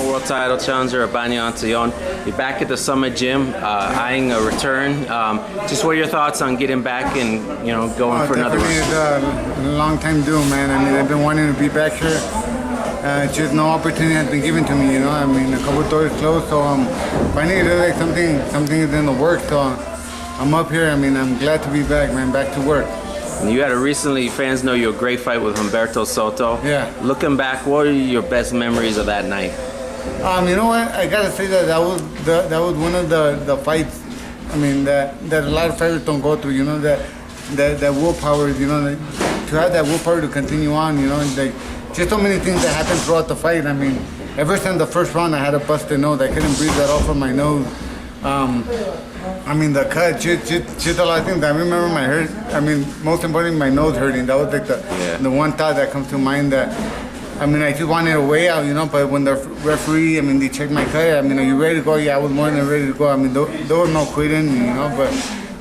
world title challenger Urbano Antillon. You're back at the Summit Gym, eyeing a return. Just what are your thoughts on getting back and going for another one? It's a long time due, man. I mean, I've been wanting to be back here. Just no opportunity has been given to me, I mean, a couple of doors closed, so finally it looks like something is in the works. So I'm up here. I mean, I'm glad to be back, man. Back to work. And you had a recently, fans know you, a great fight with Humberto Soto. Yeah. Looking back, what are your best memories of that night? You know what? I gotta say that was one of the fights. I mean, that a lot of fighters don't go through. That willpower. To have that willpower to continue on. Like just so many things that happened throughout the fight. I mean, ever since the first round, I had a busted nose. I couldn't breathe at all from my nose. I mean, the cut, just a lot of things. I remember my hurt. I mean, most importantly, my nose hurting. That was like the one thought that comes to mind. That I mean, I just wanted a way out, But when the referee, I mean, they checked my cut. I mean, are you ready to go? Yeah, I was more than ready to go. I mean, there was no quitting,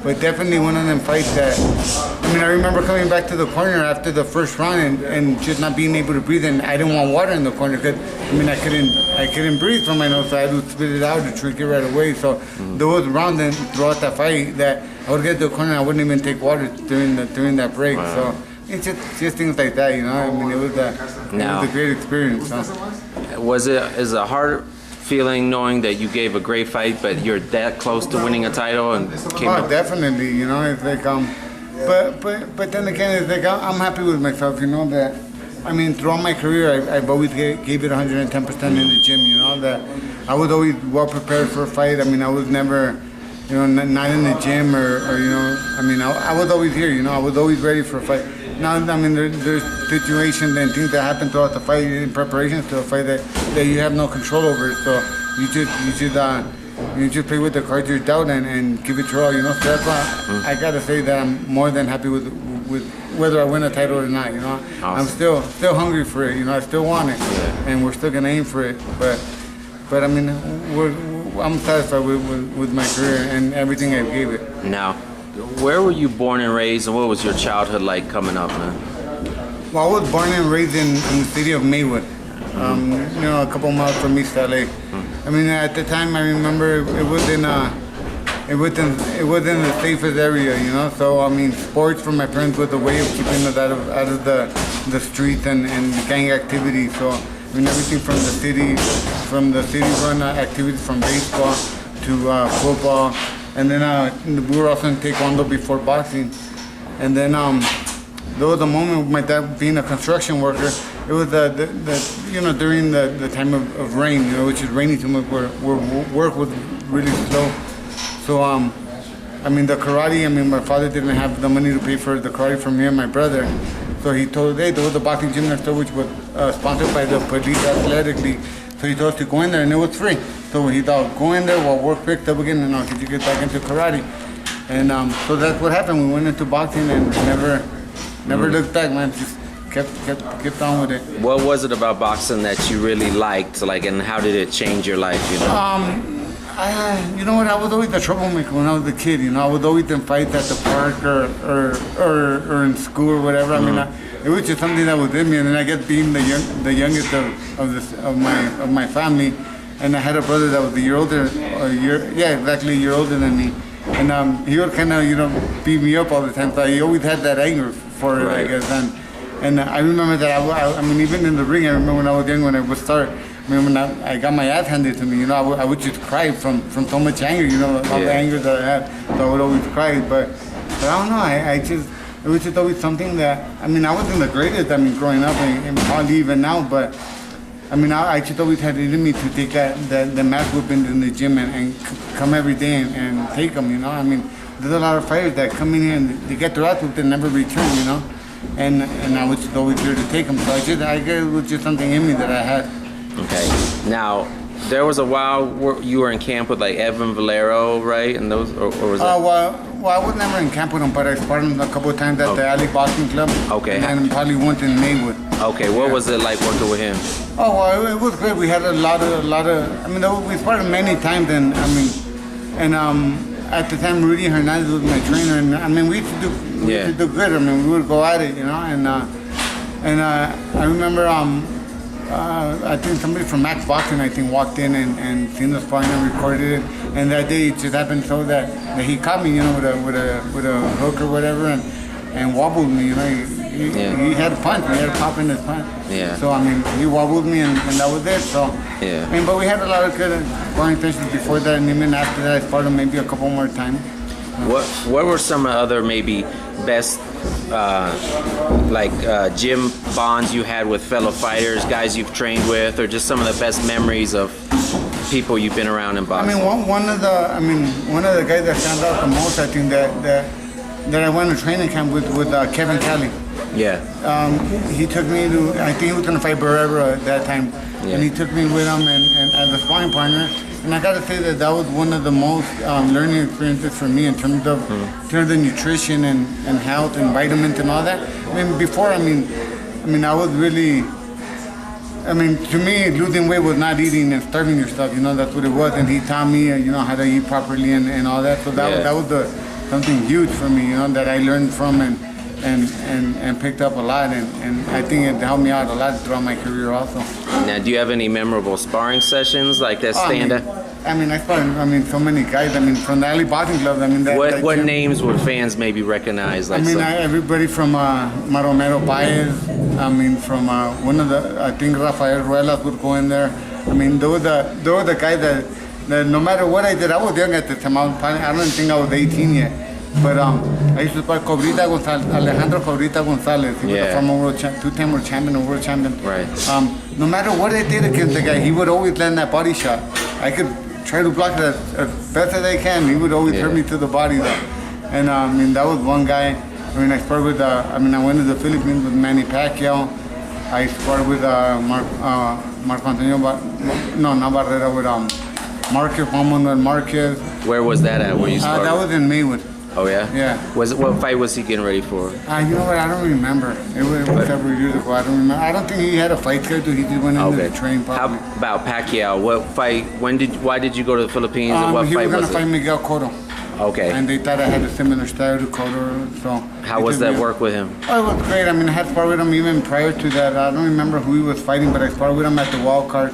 But definitely one of them fights that. I mean, I remember coming back to the corner after the first round and just not being able to breathe, and I didn't want water in the corner because I mean I couldn't breathe from my nose, so I had to spit it out to drink it right away. So there was rounds and throughout that fight that I would get to the corner and I wouldn't even take water during that break. Wow. So it's just things like that, I mean, it was a great experience. Is it hard feeling knowing that you gave a great fight, but you're that close to winning a title and came up? Definitely, it's like but then again, it's like I'm happy with myself, that I mean throughout my career I've always gave it 110% in the gym, that I was always well prepared for a fight. I mean, I was never not in the gym or I mean I was always here, I was always ready for a fight. Now, I mean, there's situations and things that happen throughout the fight in preparations to a fight that you have no control over. So you just play with the cards you're dealt and give it your all. So that's why I gotta say that I'm more than happy with whether I win a title or not. Awesome. I'm still hungry for it. I still want it, and we're still gonna aim for it. But I mean, I'm satisfied with my career and everything I gave it. Now, where were you born and raised, and what was your childhood like coming up, man? Well, I was born and raised in the city of Maywood, a couple miles from East LA. I mean, at the time, I remember it wasn't the safest area, So I mean, sports for my parents was a way of keeping us out of the streets and gang activity. So I mean, everything from the city run activities, from baseball to football. And then we were also in Taekwondo before boxing. And then there was a moment with my dad being a construction worker. It was during the time of rain, which is rainy too much, where work was really slow. So I mean the karate. I mean my father didn't have the money to pay for the karate for me and my brother. So he told, hey, there was a boxing gym next door which was sponsored by the police athletically. So he told us to go in there, and it was free. So he thought, go in there while work picked up again, and could you get back into karate? And so that's what happened. We went into boxing and never looked back, man. Just kept on with it. What was it about boxing that you really liked, and how did it change your life? You know what? I was always the troublemaker when I was a kid. I was always in fights at the park or in school or whatever. I mean, it was just something that was in me. And then I guess being the youngest of my family, and I had a brother that was a year older, a year older than me. And he would kind of beat me up all the time. So he always had that anger for it, right. I guess. And I remember that I mean, even in the ring, I remember when I was young, when I would start. I mean, when I got my ass handed to me, I would just cry from so much anger, all the anger that I had. So I would always cry. But I don't know. It was just always something that, I mean, I wasn't the greatest, growing up and probably even now, but I mean, I just always had it in me to take the mat whippings in the gym and come every day and take them, I mean, there's a lot of fighters that come in here and they get their ass whipped and never return, and I was just always here to take them. So I guess it was just something in me that I had. Okay. Now, there was a while where you were in camp with Edwin Valero, right? And those, or was it? Well, I was never in camp with him, but I sparred him a couple of times at the Alley Boxing Club. Okay. And probably once in Maywood. Okay. What was it like working with him? Oh, well, it was great. We had a lot of. I mean, we sparred him many times, and at the time Rudy Hernandez was my trainer, and I mean we used to do good. I mean we would go at it, And I remember I think somebody from Max Boxing, I think, walked in and seen the sparring and recorded it. And that day it just happened so that he caught me, you know, with a hook or whatever, and wobbled me. You know, he had a punch. He had a pop in his punch. Yeah. So I mean, he wobbled me, and that was it. So yeah. I mean, but we had a lot of good sparring sessions before that, and even after that, I sparred him maybe a couple more times. What were some other maybe best gym bonds you had with fellow fighters, guys you've trained with, or just some of the best memories of people you've been around in boxing? I mean, one of the guys that stands out the most, I think that I went to training camp with Kevin Calif. Yeah. He took me to, I think he was going to fight Barrera at that time, and he took me with him and as a sparring partner. And I got to say that was one of the most learning experiences for me in terms of nutrition and health and vitamins and all that. I mean, before, I was really, to me, losing weight was not eating and starving yourself. You know, that's what it was. And he taught me, you know, how to eat properly and all that. So that was something huge for me, you know, that I learned from and picked up a lot, and I think it helped me out a lot throughout my career also. Now, do you have any memorable sparring sessions like that stand up? I sparred, so many guys, from the alley boxing clubs, What names would fans maybe recognize? Like everybody from Maromero Paez, from one of the, I think Rafael Ruelas would go in there. They were the guys that no matter what I did, I was young at the time. I don't think I was 18 yet. But I used to spar Alejandro Cobrita Gonzalez. He was a former two-time world champion and world champion. Right. No matter what I did against the guy, he would always land that body shot. I could try to block it as best as I can. He would always hurt me to the body though. And that was one guy. I sparred with, I went to the Philippines with Manny Pacquiao. I sparred with Marco Antonio, not Barrera, with Marquez, Juan Manuel Marquez. Where was that at? Where you sparred? That was in Maywood. Oh yeah? Yeah. What fight was he getting ready for? You know what? I don't remember. It was several years ago. I don't remember. I don't think he had a fight schedule. He just went in to train probably. How about Pacquiao? What fight? Why did you go to the Philippines? And what he fight was going to was fight Miguel Cotto. Okay. And they thought I had a similar style to Cotto. So. How was that work with him? Oh, it was great. I had sparred with him even prior to that. I don't remember who he was fighting, but I sparred with him at the wild card.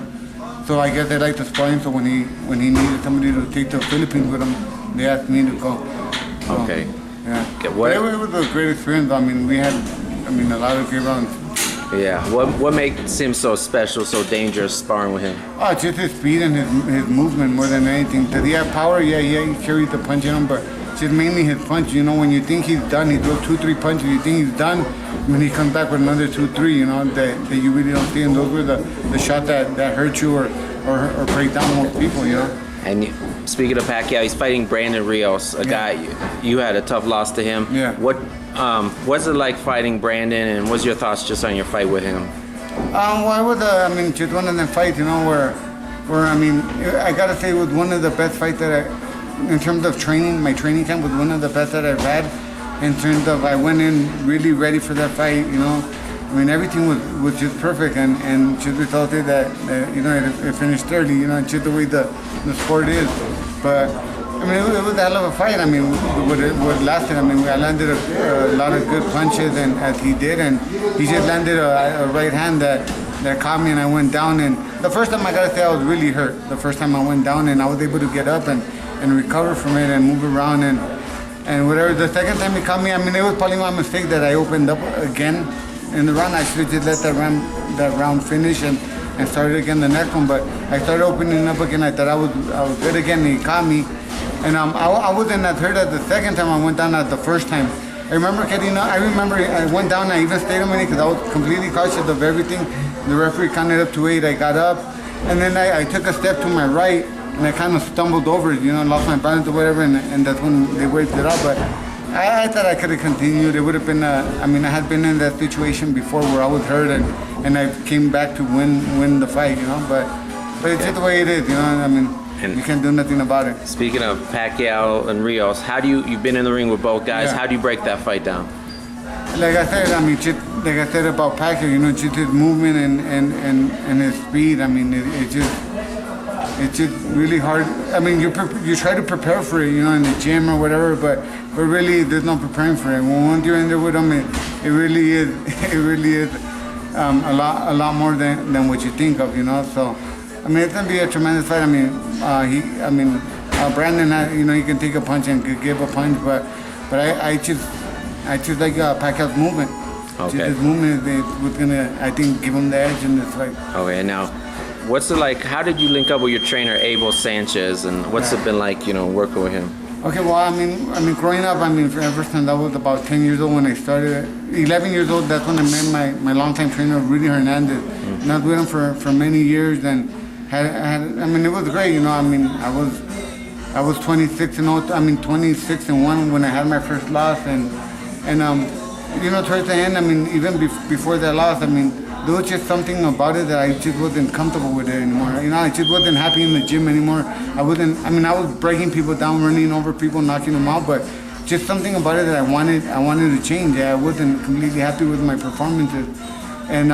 So I guess they liked to spar him. So when he needed somebody to take to the Philippines with him, they asked me to go. So, okay. Yeah. It was a great experience. We had, a lot of great rounds. Yeah. What makes him so special, so dangerous sparring with him? Oh, just his speed and his movement more than anything. Does he have power? Yeah, he carries the punch in him, but just mainly his punch. You know, when you think he's done, he throws 2-3 punches. You think he's done, when he comes back with another 2-3. You know, that you really don't see. And those were the shots that hurt you or break down most people. You know. And speaking of Pacquiao, he's fighting Brandon Rios, a guy you had a tough loss to him. Yeah. What's it like fighting Brandon, and what's your thoughts just on your fight with him? Well, it was just one of them fights, you know, where I gotta say it was one of the best fights that in terms of training, my training camp was one of the best that I've had. In terms of, I went in really ready for that fight, you know. Everything was just perfect, and just resulted that it finished early, you know, just the way the sport is. But it was a hell of a fight. What lasted. I landed a lot of good punches, and as he did, and he just landed a right hand that caught me, and I went down. And the first time, I gotta say, I was really hurt. The first time I went down, and I was able to get up and recover from it and move around and whatever. The second time he caught me, it was probably my mistake that I opened up again. In the round, I should have just let that round finish and started again the next one. But I started opening up again. I thought I was good again. And he caught me, and I wasn't as hurt as the second time I went down as the first time. I remember I went down. I even stayed a minute because I was completely cautious of everything. The referee counted up to 8. I got up, and then I took a step to my right, and I kind of stumbled over it. Lost my balance or whatever, and that's when they waved it up. But I thought I could have continued. It would have been, I had been in that situation before where I was hurt and I came back to win the fight, you know. But it's just the way it is, you know. And you can't do nothing about it. Speaking of Pacquiao and Rios, how do you've been in the ring with both guys? Yeah. How do you break that fight down? Like I said, about Pacquiao, just his movement and his speed. It's just really hard. You try to prepare for it, in the gym or whatever, but really there's no preparing for it. Once you're in there with them, it really is a lot more than what you think of, you know. So, I mean, it's gonna be a tremendous fight. I mean, Brandon, you know, he can take a punch and could give a punch, but I choose like Pacquiao's movement. Okay. His movement was gonna, I think, give him the edge in this fight. Okay, now, what's it like? How did you link up with your trainer Abel Sanchez, and what's it been like, you know, working with him? Okay, well, I mean, growing up, I mean, ever since I was about 10 years old when I started, 11 years old, that's when I met my longtime trainer, Rudy Hernandez. And I was with him for many years, and I mean, it was great, you know. I mean, I was 26 and 0, I mean, 26 and 1 when I had my first loss, and you know, towards the end, I mean, even before that loss, I mean, there was just something about it that I just wasn't comfortable with it anymore. You know, I just wasn't happy in the gym anymore. I was breaking people down, running over people, knocking them out, but just something about it that I wanted to change. I wasn't completely happy with my performances. And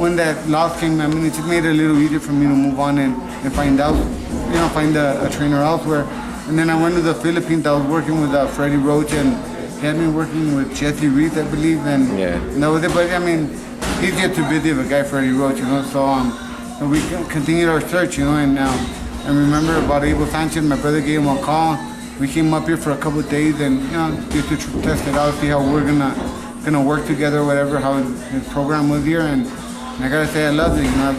when that loss came, I mean, it just made it a little easier for me to move on and find out, you know, find a trainer elsewhere. And then I went to the Philippines. I was working with Freddie Roach, and he had me working with Jesse Reed, I believe, and that was it. But I mean, he's just too busy of a guy, Freddie Roach, you know. So we continued our search, you know. And I remember about Abel Sanchez, my brother gave him a call. We came up here for a couple of days, and you know, just to test it out, see how we're gonna work together, whatever, how his program was here. And I gotta say, I loved it, you know,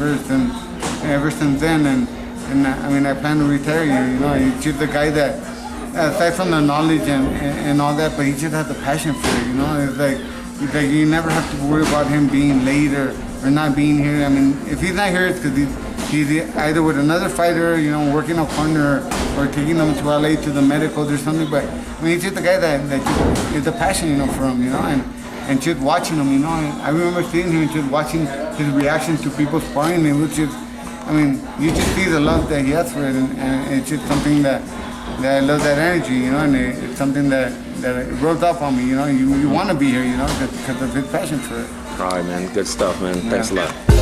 ever since then. And I mean, I plan to retire here, you know. He's just a guy that, aside from the knowledge and all that, but he just has the passion for it, you know. It's like you never have to worry about him being late or not being here. I mean, if he's not here, it's because he's either with another fighter, you know, working a corner, or taking them to LA to the medicals or something. But I mean, he's just a guy that just is a passion, you know, for him, you know, and just watching him, you know. And I remember seeing him and just watching his reaction to people sparring. It was just, I mean, you just see the love that he has for it, and it's just something that I love, that energy, you know, and it's something that it rubs off on me, you know. You want to be here, you know, because of his passion for it. All right, man. Good stuff, man. Thanks a lot.